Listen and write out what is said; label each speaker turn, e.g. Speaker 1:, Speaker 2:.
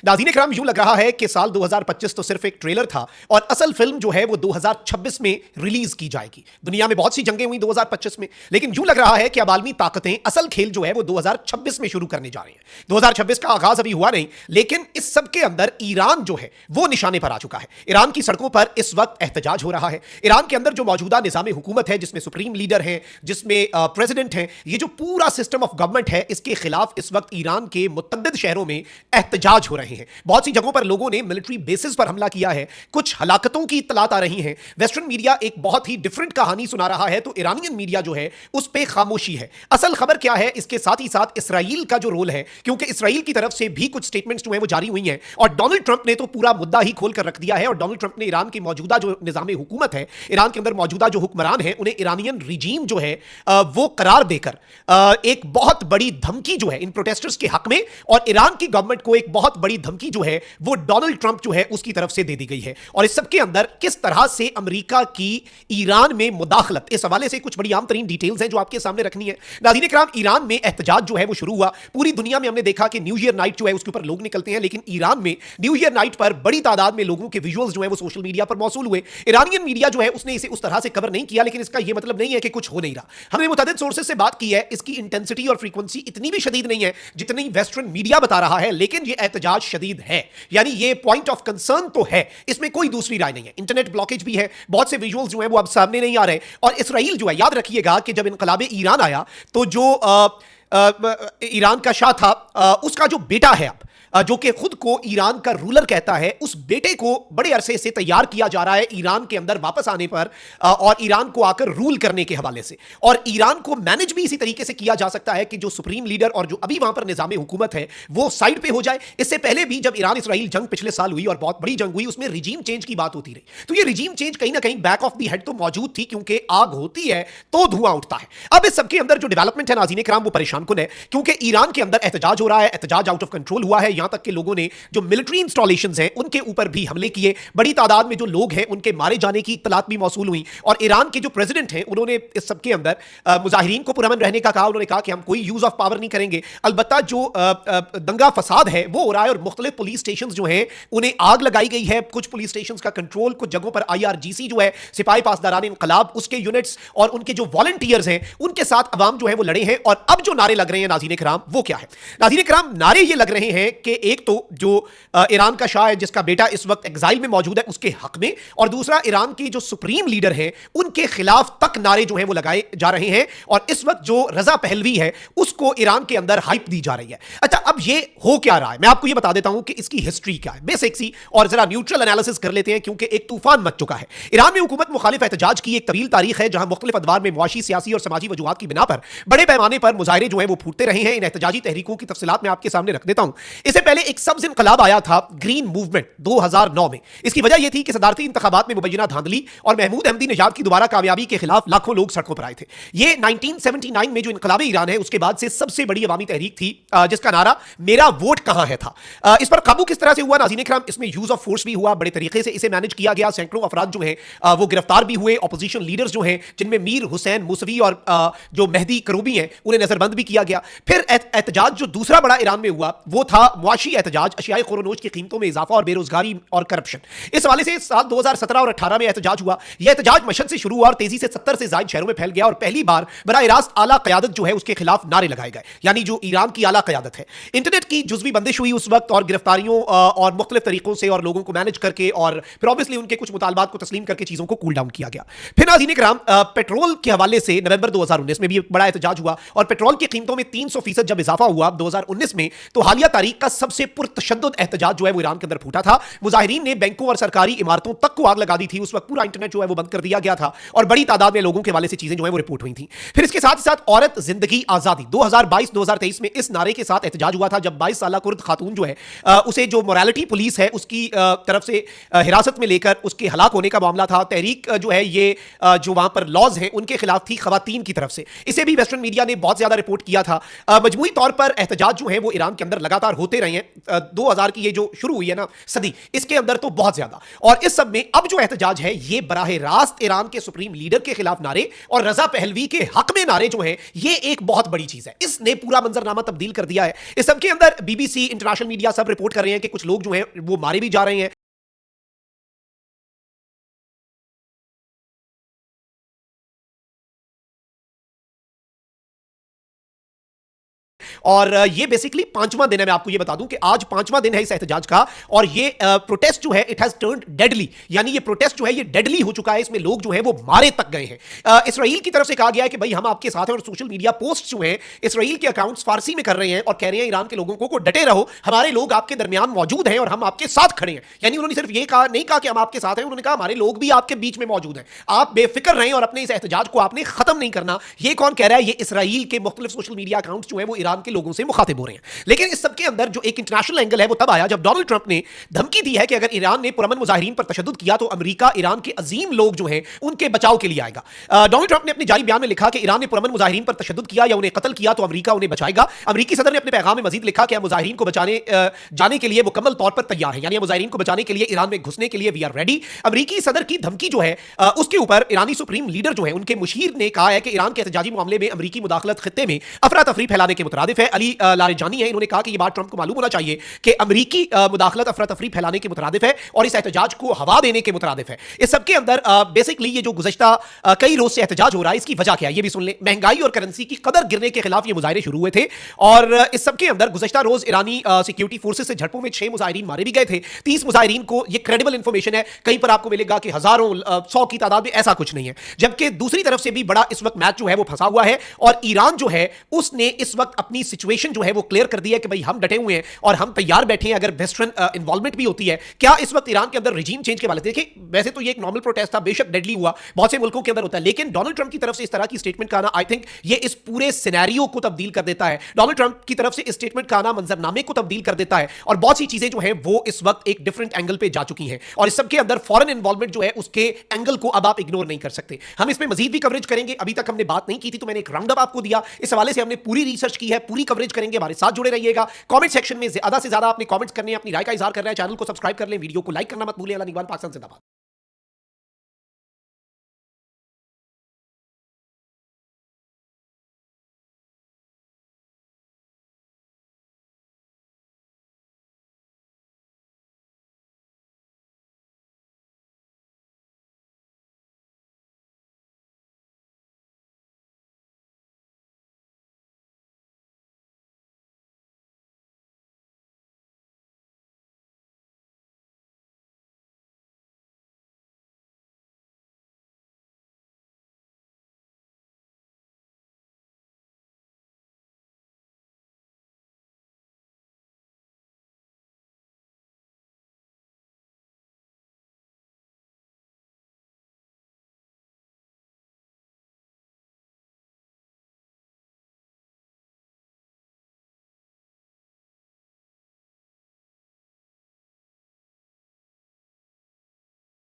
Speaker 1: नाज़रीन इकराम, यूं लग रहा है कि साल 2025 तो सिर्फ एक ट्रेलर था और असल फिल्म जो है वो 2026 में रिलीज की जाएगी। दुनिया में बहुत सी जंगें हुई 2025 में, लेकिन यूं लग रहा है कि अब आलमी ताकतें असल खेल जो है वो 2026 में शुरू करने जा रही हैं। 2026 का आगाज अभी हुआ नहीं, लेकिन इस सब के अंदर ईरान जो है वो निशाने पर आ चुका है। ईरान की सड़कों पर इस वक्त एहतजाज हो रहा है। ईरान के अंदर जो मौजूदा निजाम हुकूमत है, जिसमें सुप्रीम लीडर है, जिसमें प्रेसिडेंट है, ये जो पूरा सिस्टम ऑफ गवर्नमेंट है, इसके खिलाफ इस वक्त ईरान के मुतअद्दिद शहरों में एहतजाज हो रहे हैं। बहुत सी जगहों पर लोगों ने मिलिट्री बेसिस पर हमला किया है। कुछ हलाकतों की इत्तलात आ रही हैं। वेस्टर्न मीडिया एक बहुत ही डिफरेंट कहानी सुना रहा है, तो ईरानियन मीडिया जो है उस पर खामोशी है। असल खबर क्या है, इसके साथ ही साथ इसराइल का जो रोल है, क्योंकि इसराइल की तरफ से भी कुछ स्टेटमेंट्स जो है वो जारी हुई हैं और डोनाल्ड ट्रंप ने तो पूरा मुद्दा ही खोल कर रख दिया है। और डोनाल्ड ट्रंप ने ईरान की मौजूदा जो निजाम हुकूमत है, ईरान के अंदर मौजूदा जो हुक्मरान है, उन्हें ईरानियन रिजीम जो है वो करार देकर एक बहुत बड़ी धमकी जो है इन प्रोटेस्टर्स के हक में, और ईरान की गवर्नमेंट को एक बहुत बड़ी धमकी जो है वो डोनाल्ड ट्रंप जो है उसकी तरफ से दे दी गई है। और इस सब के अंदर किस तरह से अमेरिका की ईरान में मुदाखलत, इस हवाले से कुछ बड़ी आम तरीन डिटेल्स हैं जो आपके सामने रखनी है। नाज़रीन इकराम, ईरान में एहतजाज जो है वो शुरू हुआ। पूरी दुनिया में हमने देखा कि न्यू ईयर नाइट जो है उसके ऊपर लोग निकलते हैं, लेकिन ईरान में न्यू ईयर नाइट पर बड़ी तादाद में लोगों के विजुअल्स जो है वो सोशल मीडिया पर मौसूल हुए। ईरानियन मीडिया जो है उसने इसे उस तरह से कवर नहीं किया, लेकिन इसका यह मतलब नहीं है कि कुछ हो नहीं रहा। हमने मुतअद्दिद सोर्सेज से बात की है, इसकी इंटेंसिटी और फ्रीक्वेंसी इतनी भी शदीद नहीं है जितनी वेस्टर्न मीडिया बता रहा है, लेकिन यह एहतजाज शदीद है, यानी यह पॉइंट ऑफ कंसर्न तो है, इसमें कोई दूसरी राय नहीं है। इंटरनेट ब्लॉकेज भी है, बहुत से विजुअल्स जो है वो अब सामने नहीं आ रहे। और इसराइल जो है, याद रखिएगा कि जब इनकलाबे ईरान आया तो जो ईरान का शाह था, उसका जो बेटा है अब, जो कि खुद को ईरान का रूलर कहता है, उस बेटे को बड़े अरसे से तैयार किया जा रहा है ईरान के अंदर वापस आने पर और ईरान को आकर रूल करने के हवाले से। और ईरान को मैनेज भी इसी तरीके से किया जा सकता है कि जो सुप्रीम लीडर और जो अभी वहां पर निजाम हुकूमत है वो साइड पे हो जाए। इससे पहले भी जब ईरान इसराइल जंग पिछले साल हुई और बहुत बड़ी जंग हुई, उसमें रिजीम चेंज की बात होती रही, तो ये रिजीम चेंज कहीं ना कहीं बैक ऑफ द हेड तो मौजूद थी, क्योंकि आग होती है तो धुआं उठता है। अब इस सबके अंदर जो डेवलपमेंट है नाज़रीन इकराम, वो परेशान कुन है, क्योंकि ईरान के अंदर एहतजाज हो रहा है, एहतजाज आउट ऑफ कंट्रोल हुआ है। यहां तक कि लोगों ने जो मिलिट्री इंस्टॉलेशंस हैं उनके ऊपर भी हमले किए। बड़ी तादाद में जो लोग हैं उनके मारे जाने की इत्तलात भी मौसूल हुई। और ईरान के जो प्रेसिडेंट हैं उन्होंने इस सब के अंदर मुजाहिरीन को पुरअमन रहने का कहा। उन्होंने कहा कि हम कोई यूज ऑफ पावर नहीं करेंगे। अलबत्ता जो दंगा फसाद है वो हो रहा है और मुख्तलिफ पुलिस स्टेशन जो हैं उन्हें आग लगाई गई है। कुछ पुलिस स्टेशन का कंट्रोल कुछ जगहों पर IRGC जो है, सिपाही पासदारान इंकलाब, उसके यूनिट्स और उनके जो वॉलंटियर्स हैं उनके साथ अवाम जो है वो लड़े हैं। और अब जो नारे लग रहे हैं नाज़रीन इकराम, वो क्या है? नाज़रीन इकराम, नारे ये लग रहे हैं कि एक तो जो ईरान का शाह है जिसका बेटा इस वक्त एग्जाइल में मौजूद है उसके हक में, और दूसरा ईरान की जो सुप्रीम लीडर है उनके खिलाफ तक नारे जो हैं वो लगाए जा रहे हैं। और इस वक्त जो रजा पहलवी है उसको ईरान के अंदर हाइप दी जा रही है। अच्छा, अब ये हो क्या रहा है, मैं आपको ये बता देता हूं कि इसकी हिस्ट्री क्या है बेसिक सी, और जरा न्यूट्रल एनालिसिस कर लेते हैं, क्योंकि एक तूफान मच चुका है। ईरान में हुकूमत मुखालिफ एहतजाज की एक तवील तारीख है, जहां मुख्तलिफ अदवार में मुआशी, सियासी और समाजी वजूहात की बिना पर बड़े पैमाने पर मुजाहरे जो है वो फूटते रहे हैं। इन एहतजाजी तहरीकों की तफसीलात मैं आपके सामने रख देता हूं। इससे पहले एक सब्ज इनकलाब आया था, ग्रीन मूवमेंट, 2009 में। इसकी वजह यह थी कि सदारती इंतखाबात में मुबैना धांधली और महमूद अहमदी निजात की दोबारा कामयाबी के खिलाफ लाखों लोग सड़कों पर आए थे। यह 1979 में जो इनकलाब ईरान है उसके बाद से सबसे बड़ी अवामी तहरीक थी, जिसका नारा मेरा वोट कहां है था। इस पर काबू किस तरह से हुआ नाज़रीन इकराम, इसमें यूज ऑफ फोर्स भी हुआ, बड़े तरीके से इसे मैनेज किया गया। सैकड़ों अफराद जो हैं वो गिरफ्तार भी हुए। अपोजिशन लीडर्स जो हैं, जिनमें मीर हुसैन मूसवी और जो मेहदी करूबी हैं, उन्हें नजरबंद भी किया गया। फिर एहतजाज जो दूसरा बड़ा ईरान में हुआ वो था मुआशी एहतजाज, अशियाए खुरोनोश की कीमतों में इजाफा और बेरोजगारी और करप्शन। इस हवाले से साल 2017 और 18 में एहतजाज हुआ। यह एहतजाज मशहद से शुरू हुआ और तेजी से 70 से ज्यादा शहरों में फैल गया और पहली बार बराह रास्त आला क़यादत जो है उसके खिलाफ नारे लगाए गए, यानी जो ईरान की आला क़यादत है। इंटरनेट की जुज़वी बंदिश हुई उस वक्त, और गिरफ्तारियों और मुख्तलिफ तरीकों से और लोगों को मैनेज करके और फिर ऑब्वियसली उनके कुछ मुतालबात को तस्लीम करके चीजों को कूल डाउन किया गया। फिर नाज़रीन इकराम, पेट्रोल के हवाले से नवंबर 2019 में भी बड़ा एहतजाज हुआ और पेट्रोल की कीमतों में 300% जब इजाफा हुआ 2019 में, तो हालिया तारीख का सबसे पुरतशद्दुद एहतजाज जो है वो ईरान के अंदर फूटा था। मुजाहिरीन ने बैंकों और सरकारी इमारतों तक को आग लगा दी थी। उस वक्त पूरा इंटरनेट जो है वो बंद कर दिया गया था और बड़ी तादाद में लोगों के हवाले से चीजें जो है वो रिपोर्ट हुई थी। फिर इसके साथ ही साथ औरत जिंदगी आजादी 2022-2023 में इस नारे के साथ एहतजाज हुआ था, जब 22 साल कुर्द खातून जो है उसे जो मोरालिटी पुलिस है उसकी तरफ से हिरासत में लेकर उसके हलाक होने का मामला था। तहरीक जो है ये जो वहां पर लॉज हैं उनके खिलाफ थी खवातीन की तरफ से। इसे भी वेस्टर्न मीडिया ने बहुत ज्यादा रिपोर्ट किया था। मजमूई तौर पर एहतजाज जो है वो ईरान के अंदर लगातार होते रहे हैं 2000 की ये जो शुरू हुई है ना सदी, इसके अंदर तो बहुत ज्यादा। और इस सब में अब जो एहतजाज है ये बराह रास्त ईरान के सुप्रीम लीडर के खिलाफ नारे और रजा पहलवी के हक में नारे जो है, ये एक बहुत बड़ी चीज है। इसने पूरा मंजरनामा तब्दील कर दिया है। इस सब के अंदर बीबीसी, इंटरनेशनल मीडिया सब रिपोर्ट कर रहे हैं कि कुछ लोग जो हैं वो मारे भी जा रहे हैं। और ये बेसिकली पांचवां दिन है। मैं आपको ये बता दूं कि आज पांचवां दिन है इस एहतजाज का, और ये प्रोटेस्ट जो है इट हैज टर्न्ड डेडली, यानी ये प्रोटेस्ट जो है ये डेडली हो चुका है। इसमें लोग जो है वो मारे तक गए हैं। इसराइल की तरफ से कहा गया है कि भाई हम आपके साथ हैं, और सोशल मीडिया पोस्ट जो है इसराइल के अकाउंट्स फारसी में कर रहे हैं और कह रहे हैं ईरान के लोगों को डटे रहो, हमारे लोग आपके दरमियान मौजूद हैं और हम आपके साथ खड़े हैं। यानी उन्होंने सिर्फ ये कहा नहीं कहा कि हम आपके साथ हैं, उन्होंने कहा हमारे लोग भी आपके बीच में मौजूद हैं, आप बेफिक्र रहें और अपने इस एहतजाज को आपने खत्म नहीं करना। ये कौन कह रहा है? ये इसराइल के मुख्तलिफ सोशल मीडिया अकाउंट्स जो है वो ईरान के लोगों से मुखातिब हो रहे हैं। लेकिन इस सब के अंदर जो एक इंटरनेशनल एंगल है वो तब आया जब डोनाल्ड ट्रंप ने धमकी दी है कि अगर ईरान ने पुरअमन मुजाहिरीन पर तशद्दुद किया तो अमेरिका ईरान के अजीम लोग जो हैं उनके बचाव के लिए आएगा। डोनाल्ड ट्रंप ने अपने जारी बयान में लिखा कि ईरान ने पुरअमन मुजाहिरीन पर तशद्दुद किया या उन्हें कत्ल किया तो अमेरिका उन्हें बचाएगा। अमेरिकी सदर ने अपने पैगाम में मजीद लिखा कि हम मुजाहिरीन को बचाने जाने के लिए मुकम्मल तौर पर तैयार हैं, यानी मुजाहिरीन को बचाने के लिए ईरान में घुसने के लिए वी आर रेडी। अमेरिकी सदर की धमकी जो है उसके ऊपर ईरानी सुप्रीम लीडर जो है उनके मुशीर ने कहा है कि ईरान के एहतजाजी मामले में अमेरिकी मुदाखलत खित्ते में अफरा तफरी फैलाने के मुतरादिफ है। अली लारेजानी है, इन्होंने कहा कि यह बात ट्रंप को मालूम होना चाहिए कि अमेरिकी मुदाखलत अफरा तफरी फैलाने के मुतरादिफ है और इस एहतजाज को हवा देने के मुतरादिफ है। इस सब के अंदर बेसिकली ये जो गुज़श्ता कई रोज से एहतजाज हो रहा है इसकी वजह क्या है ये भी सुन लें। महंगाई और करेंसी की कदर गिरने के खिलाफ ये मुजाहरे शुरू हुए थे और इस सब के अंदर गुज़श्ता रोज ईरानी सिक्योरिटी फोर्सेस से झड़पों में 6 मुजाहिरीन मारे भी गए थे। 30 मुजाहिरीन को, ये क्रेडिबल इंफॉर्मेशन है, कहीं पर आपको मिलेगा कि हजारों 100 की तादाद में, ऐसा कुछ नहीं है। जबकि दूसरी तरफ से भी बड़ा इस वक्त मैच जो है वो फंसा हुआ है और ईरान जो है उसने इस वक्त अपनी सिचुएशन जो है वो क्लियर कर दी है कि भाई हम डटे हुए हैं और हम तैयार बैठे हैं अगर वेस्टर्न इन्वॉल्वमेंट भी होती है। क्या इस वक्त ईरान के अंदर रिजीम चेंज के वाले, देखिए वैसे तो ये एक नॉर्मल प्रोटेस्ट था, बेशक डेडली हुआ, बहुत से मुल्कों के अंदर होता है, लेकिन डोनाल्ड ट्रंप की तरफ से इस तरह की स्टेटमेंट का आना आई थिंक ये इस पूरे सिनेरियो को तब्दील कर देता है। डोनाल्ड ट्रंप की तरफ से इस स्टेटमेंट का आना मंजरनामे को तब्दील कर देता है और बहुत सी चीजें जो है वो इस वक्त एक डिफरेंट एंगल पे जा चुकी हैं और इस सब के अंदर फॉरेन इन्वॉल्वमेंट जो है उसके एंगल को अब आप इग्नोर नहीं कर सकते। हम इसमें मजीद भी कवरेज करेंगे, अभी तक हमने बात नहीं की थी तो मैंने एक राउंड अप आपको दिया, इस हवाले से हमने पूरी रिसर्च की है, पूरी कवरेज करेंगे, हमारे साथ जुड़े रहिएगा। कमेंट सेक्शन में ज्यादा से ज्यादा अपने कमेंट्स करने, अपनी राय का इजहार करना है, चैनल को सब्सक्राइब कर लें, वीडियो को लाइक करना मत भूलें। अल्लाह निगरान, पाकिस्तान जिंदाबाद।